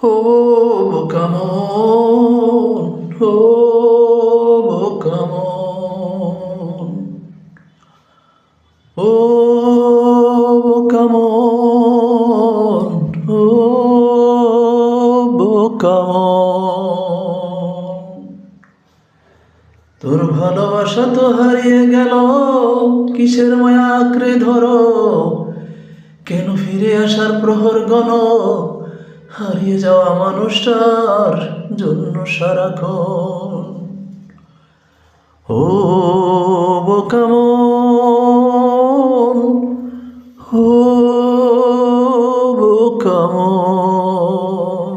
ও বোকা মন, ও বোকা মন, ও বোকা মন, ও বোকা মন। তোর ভালোবাসা তো হারিয়ে গেল, কিসের মায়া আঁকড়ে ধরো, কেন ফিরে আসার প্রহর গণ, হারিয়ে যাওয়া মানুষটার জন্য সারাক্ষণ। ও বোকা মন, ও বোকা মন।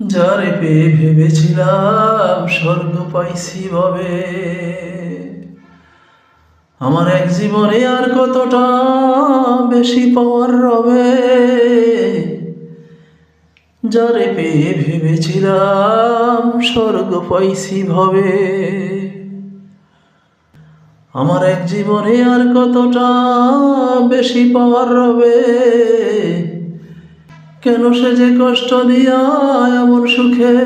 যারে পেয়ে ভেবেছিলাম স্বর্গ পাইছি ভবে, আমার এক জীবনে আর কতটা বেশি পাওয়ার রবে। যারে পেয়ে ভেবেছিলাম স্বর্গ পাইছি ভবে, আমার এক জীবনে আর কতটা বেশি পাওয়ার রবে। কেন সে যে কষ্ট দিয়া এমন সুখে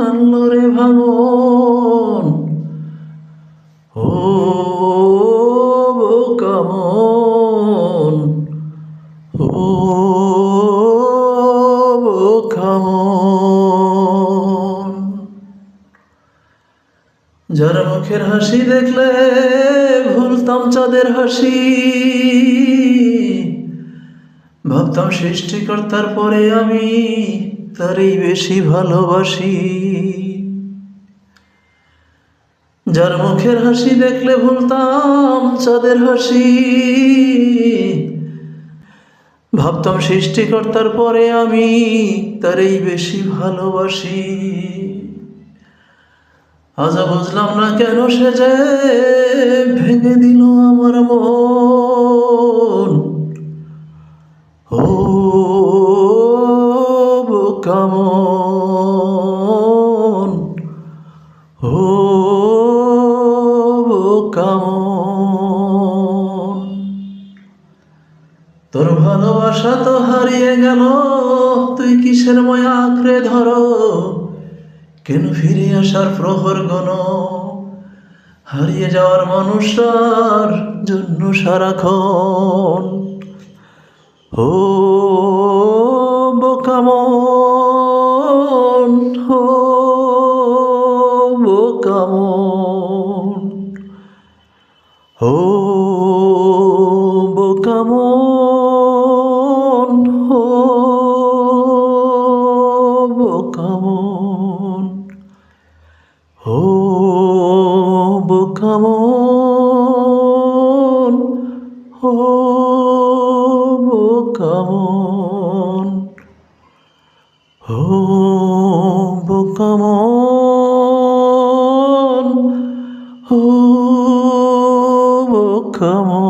আনলো রে ভাঙন। ও বোকা মন, ও বোকা মন। যার মুখের হাসি দেখলে ভুলতাম চাঁদের হাসি, ভাবতাম সৃষ্টিকর্তার পরে আমি তারই বেশি ভালোবাসি। যার মুখের হাসি দেখলে ভুলতাম চাঁদের হাসি, ভাবতাম সৃষ্টিকর্তার পরে আমি তারই বেশি ভালোবাসি। আজ বুঝলাম না কেন সে যে ভেঙে দিল আমার মন। ও বোকা মন, ও বোকা মন। তোর ভালোবাসা তো হারিয়ে গেল, তুই কিসের মায়া আঁকড়ে ধরো, কেন ফিরে আসার প্রহর গণ, হারিয়ে যাওয়ার মানুষটার জন্য সারাক্ষণ। ও বোকা মন, ও বোকা মন, ও বোকা মন, ও বোকা মন, ও বোকা মন, ও বোকা মন, ও বোকা মন, ও বোকা মন।